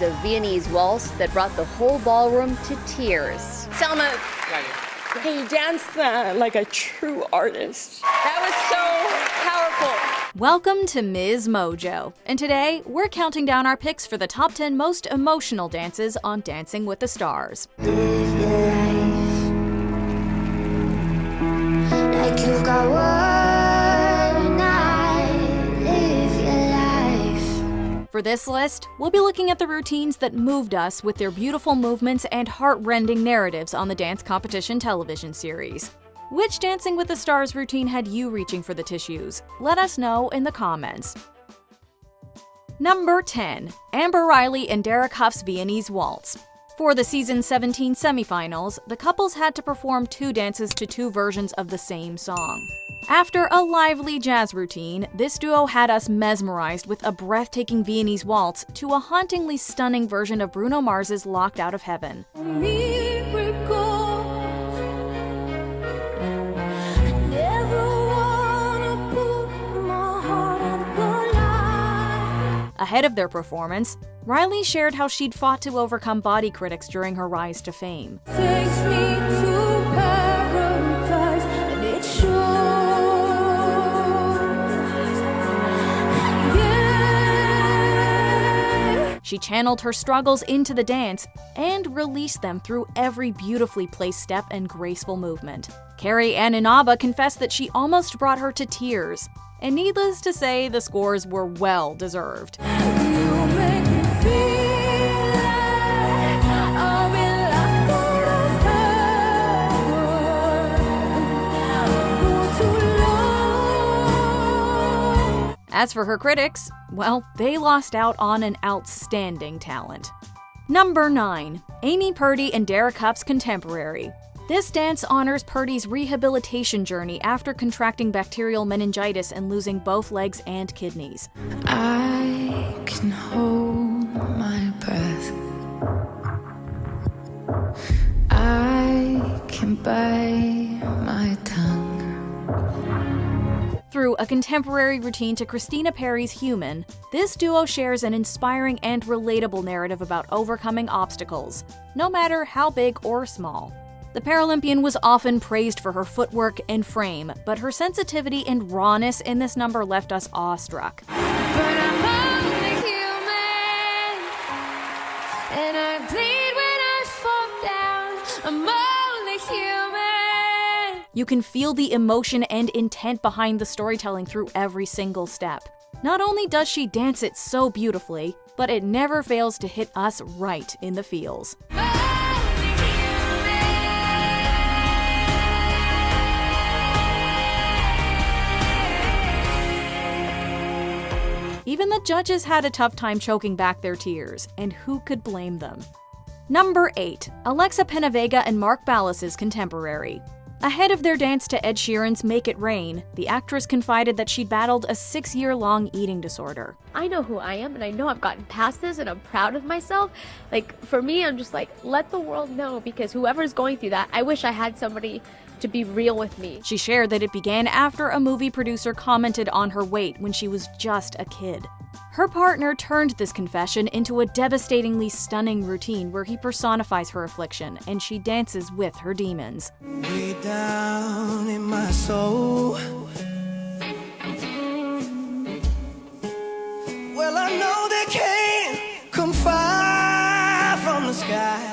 the Viennese waltz that brought the whole ballroom to tears. Selma, can you dance like a true artist? That was so powerful. Welcome to MsMojo, and today we're counting down our picks for the top 10 most emotional dances on Dancing with the Stars. Live your life like you've got one night. Live your life. For this list, we'll be looking at the routines that moved us with their beautiful movements and heart-rending narratives on the dance competition television series. Which Dancing with the Stars routine had you reaching for the tissues? Let us know in the comments. Number 10. Amber Riley and Derek Huff's Viennese Waltz. For the season 17 semifinals, the couples had to perform 2 dances to 2 versions of the same song. After a lively jazz routine, this duo had us mesmerized with a breathtaking Viennese waltz to a hauntingly stunning version of Bruno Mars's Locked Out of Heaven. Ahead of their performance, Riley shared how she'd fought to overcome body critics during her rise to fame. Takes me to paradise, and it shows. Yeah. She channeled her struggles into the dance and released them through every beautifully placed step and graceful movement. Carrie Ann Inaba confessed that she almost brought her to tears. And needless to say, the scores were well deserved. You make me feel like I'm in locked out of heaven for too long. As for her critics, well, they lost out on an outstanding talent. Number 9. Amy Purdy and Derek Huff's Contemporary. This dance honors Purdy's rehabilitation journey after contracting bacterial meningitis and losing both legs and kidneys. I can hold my breath. I can bite my tongue. Through a contemporary routine to Christina Perri's Human, this duo shares an inspiring and relatable narrative about overcoming obstacles, no matter how big or small. The Paralympian was often praised for her footwork and frame, but her sensitivity and rawness in this number left us awestruck. But I'm only human, and I bleed when I fall down. I'm only human. You can feel the emotion and intent behind the storytelling through every single step. Not only does she dance it so beautifully, but it never fails to hit us right in the feels. Even the judges had a tough time choking back their tears, and who could blame them? Number 8. Alexa Penavega and Mark Ballas's Contemporary. Ahead of their dance to Ed Sheeran's Make It Rain, the actress confided that she'd battled a 6-year-long eating disorder. I know who I am, and I know I've gotten past this, and I'm proud of myself. Like, for me, I'm just like, let the world know, because whoever's going through that, I wish I had somebody to be real with me. She shared that it began after a movie producer commented on her weight when she was just a kid. Her partner turned this confession into a devastatingly stunning routine where he personifies her affliction and she dances with her demons. Way down in my soul. Well, I know they can't come far from the sky.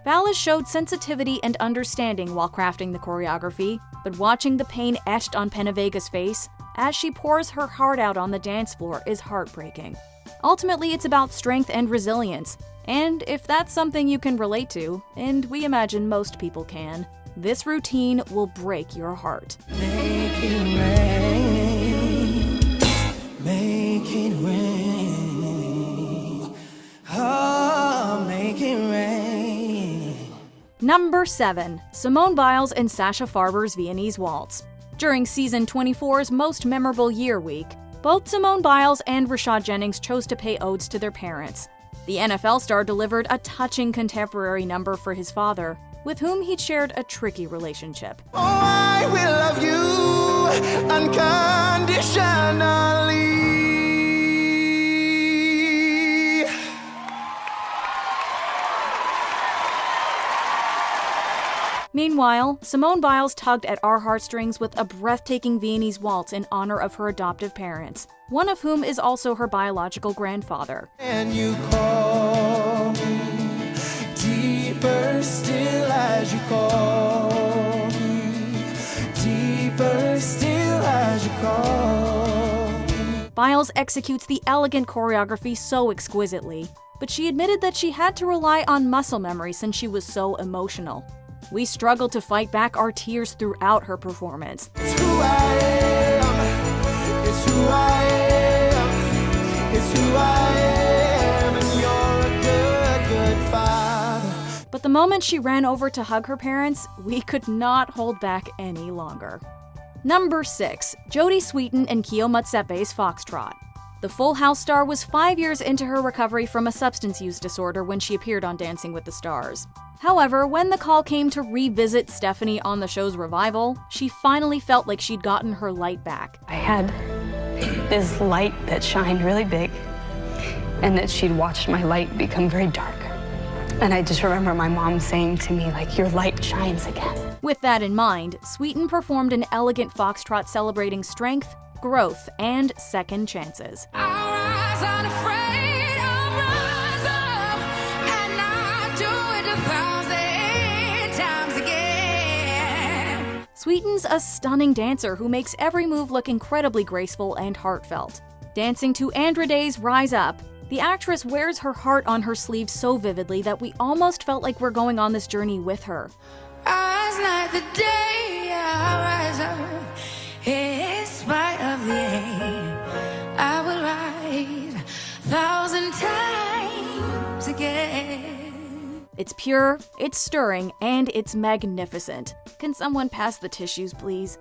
Ballas showed sensitivity and understanding while crafting the choreography, but watching the pain etched on Penavega's face as she pours her heart out on the dance floor is heartbreaking. Ultimately, it's about strength and resilience, and if that's something you can relate to, and we imagine most people can, this routine will break your heart. Make it rain. Make it rain. Oh, make it rain. Number 7. Simone Biles and Sasha Farber's Viennese Waltz. During season 24's Most Memorable Year Week, both Simone Biles and Rashad Jennings chose to pay odes to their parents. The NFL star delivered a touching contemporary number for his father, with whom he'd shared a tricky relationship. Oh, I will love you unconditionally. Meanwhile, Simone Biles tugged at our heartstrings with a breathtaking Viennese waltz in honor of her adoptive parents, one of whom is also her biological grandfather. And you call me deeper still as you call me, deeper still as you call me. Biles executes the elegant choreography so exquisitely, but she admitted that she had to rely on muscle memory since she was so emotional. We struggled to fight back our tears throughout her performance. It's who I am, it's who I am, it's who I am, and you're a good, good father. But the moment she ran over to hug her parents, we could not hold back any longer. Number 6. Jodie Sweetin and Motsepe's Foxtrot. The Full House star was 5 years into her recovery from a substance use disorder when she appeared on Dancing with the Stars. However, when the call came to revisit Stephanie on the show's revival, she finally felt like she'd gotten her light back. I had this light that shined really big, and that she'd watched my light become very dark. And I just remember my mom saying to me, like, your light shines again. With that in mind, Sweetin performed an elegant foxtrot celebrating strength, growth, and second chances. I'll rise unafraid, I'll rise up, and I'll do it 1,000 times again. Sweetin's a stunning dancer who makes every move look incredibly graceful and heartfelt. Dancing to Andra Day's Rise Up, the actress wears her heart on her sleeve so vividly that we almost felt like we're going on this journey with her. Rise like the day, I rise up. In spite of the aim, I will ride 1,000 times again. It's pure, it's stirring, and it's magnificent. Can someone pass the tissues, please?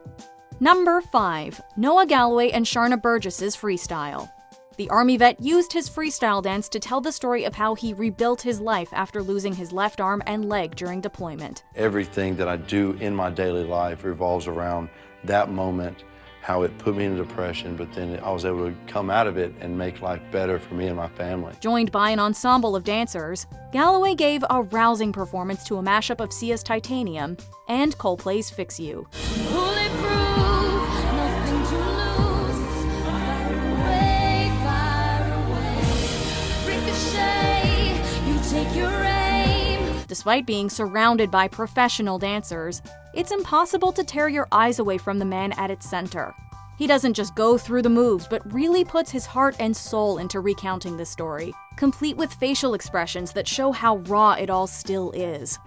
Number 5. Noah Galloway and Sharna Burgess's Freestyle. The Army vet used his freestyle dance to tell the story of how he rebuilt his life after losing his left arm and leg during deployment. Everything that I do in my daily life revolves around that moment, how it put me in depression, but then I was able to come out of it and make life better for me and my family. Joined by an ensemble of dancers, Galloway gave a rousing performance to a mashup of Sia's Titanium and Coldplay's Fix You. Bulletproof, nothing to lose. Fire away. Ricochet, you take your aim. Despite being surrounded by professional dancers, it's impossible to tear your eyes away from the man at its center. He doesn't just go through the moves, but really puts his heart and soul into recounting the story, complete with facial expressions that show how raw it all still is.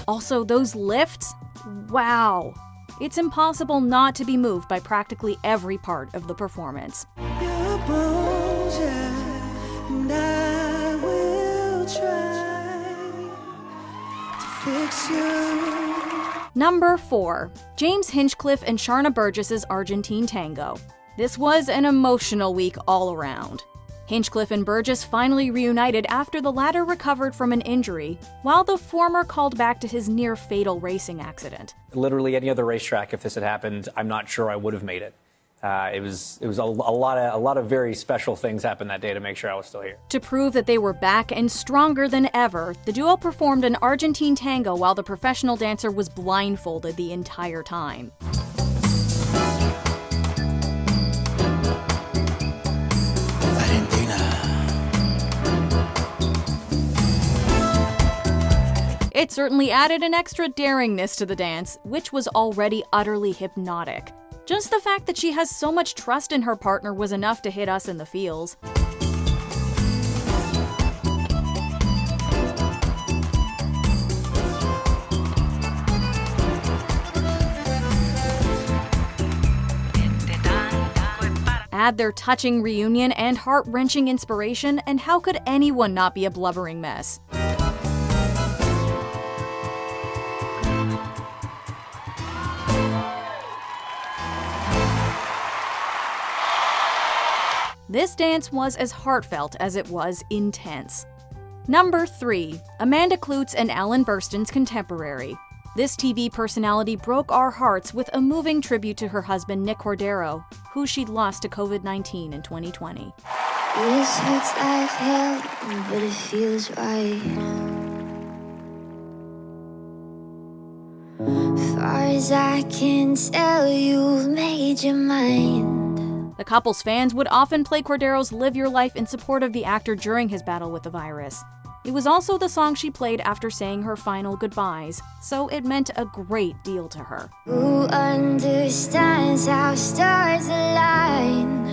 Also, those lifts? Wow! It's impossible not to be moved by practically every part of the performance. Your bones, yeah, and I will try to fix you. Number 4. James Hinchcliffe and Sharna Burgess's Argentine Tango. This was an emotional week all around. Hinchcliffe and Burgess finally reunited after the latter recovered from an injury, while the former called back to his near-fatal racing accident. Literally any other racetrack, if this had happened, I'm not sure I would have made it. It was a lot of very special things happened that day to make sure I was still here. To prove that they were back and stronger than ever, the duo performed an Argentine tango while the professional dancer was blindfolded the entire time. It certainly added an extra daringness to the dance, which was already utterly hypnotic. Just the fact that she has so much trust in her partner was enough to hit us in the feels. Add their touching reunion and heart-wrenching inspiration, and how could anyone not be a blubbering mess? This dance was as heartfelt as it was intense. Number 3. Amanda Kloots and Alan Burston's Contemporary. This TV personality broke our hearts with a moving tribute to her husband Nick Cordero, who she'd lost to COVID-19 in 2020. This hurts like hell, but it feels right. Far as I can tell, you've made your mind. The couple's fans would often play Cordero's Live Your Life in support of the actor during his battle with the virus. It was also the song she played after saying her final goodbyes, so it meant a great deal to her. Who understands how stars align?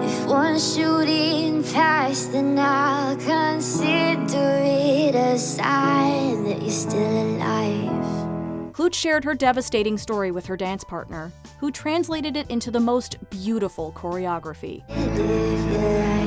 If one's shooting past, then I'll consider it a sign that you're still alive. Klute shared her devastating story with her dance partner, who translated it into the most beautiful choreography. Live your life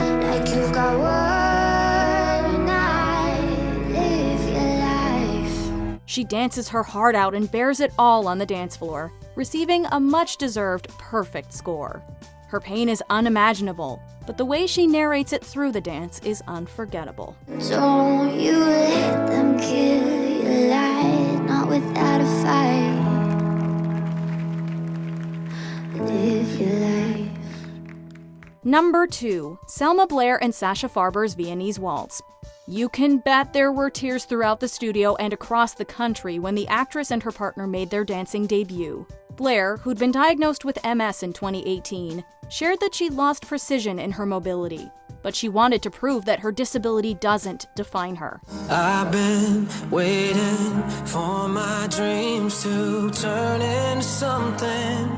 like you've got one night. Live your life. She dances her heart out and bears it all on the dance floor, receiving a much-deserved perfect score. Her pain is unimaginable, but the way she narrates it through the dance is unforgettable. Don't you let them kill your light, not without a fight. Live your life. Number 2, Selma, Blair, and Sasha Farber's Viennese Waltz. You can bet there were tears throughout the studio and across the country when the actress and her partner made their dancing debut. Blair, who'd been diagnosed with MS in 2018, shared that she lost precision in her mobility, but she wanted to prove that her disability doesn't define her. I've been waiting for my dreams to turn into something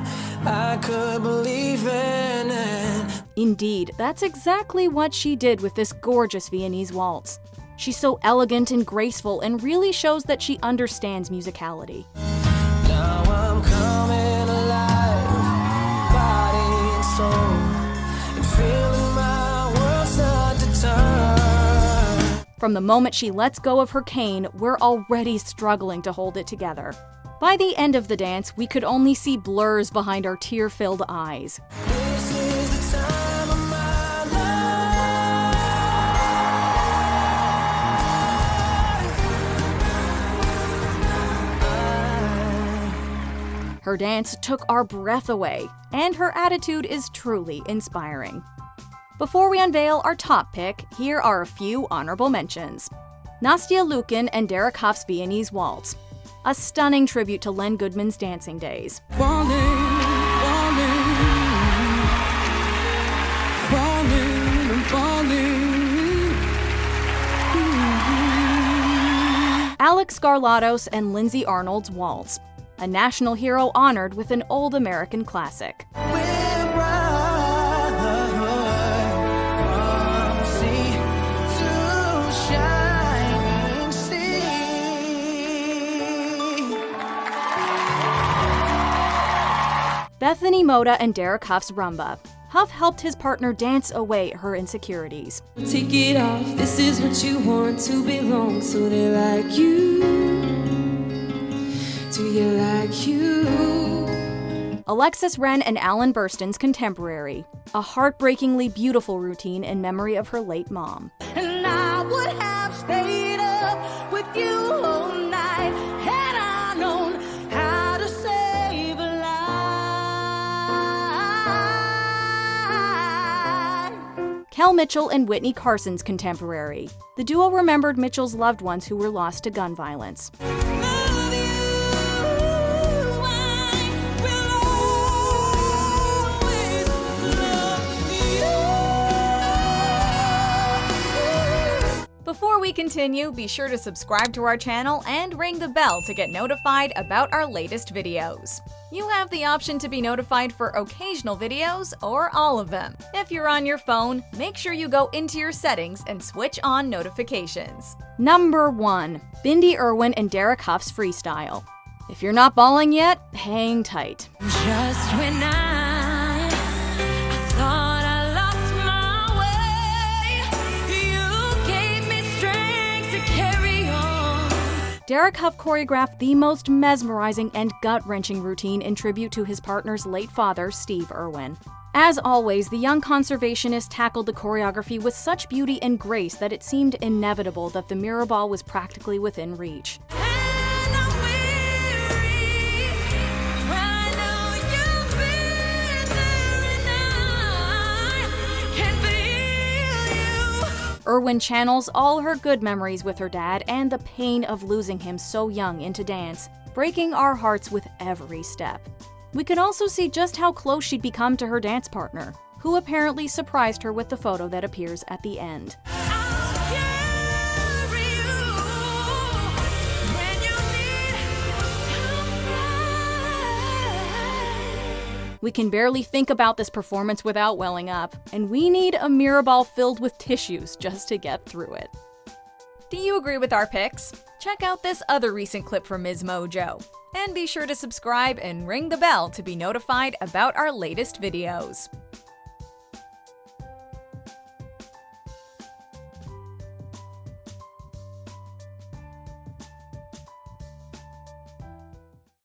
I could believe in it. Indeed, that's exactly what she did with this gorgeous Viennese waltz. She's so elegant and graceful and really shows that she understands musicality. Now I'm coming alive, body and soul, and feeling my world start to turn. From the moment she lets go of her cane, we're already struggling to hold it together. By the end of the dance, we could only see blurs behind our tear-filled eyes. This is the time of my life. Her dance took our breath away, and her attitude is truly inspiring. Before we unveil our top pick, here are a few honorable mentions. Nastya Lukin and Derek Huff's Viennese Waltz, a stunning tribute to Len Goodman's dancing days. Falling, falling, falling, falling. Alex Scarlatos and Lindsay Arnold's Waltz, a national hero honored with an old American classic. Bethany Moda and Derek Huff's Rumba. Huff helped his partner dance away her insecurities. Take it off, this is what you want to belong, so they like you. Do you like you? Alexis Wren and Alan Burston's Contemporary, a heartbreakingly beautiful routine in memory of her late mom. And I would have stayed up with you all night had I known how to save a life. Kel Mitchell and Whitney Carson's Contemporary. The duo remembered Mitchell's loved ones who were lost to gun violence. Love you, I will always love you. Before we continue, be sure to subscribe to our channel and ring the bell to get notified about our latest videos. You have the option to be notified for occasional videos or all of them. If you're on your phone, make sure you go into your settings and switch on notifications. Number 1. Bindi Irwin and Derek Huff's Freestyle. If you're not balling yet, hang tight. Just when I thought I lost my way, you gave me strength to carry on. Derek Huff choreographed the most mesmerizing and gut-wrenching routine in tribute to his partner's late father, Steve Irwin. As always, the young conservationist tackled the choreography with such beauty and grace that it seemed inevitable that the mirror ball was practically within reach. Irwin channels all her good memories with her dad and the pain of losing him so young into dance, breaking our hearts with every step. We can also see just how close she'd become to her dance partner, who apparently surprised her with the photo that appears at the end. We can barely think about this performance without welling up, and we need a mirror ball filled with tissues just to get through it. Do you agree with our picks? Check out this other recent clip from MsMojo. And be sure to subscribe and ring the bell to be notified about our latest videos.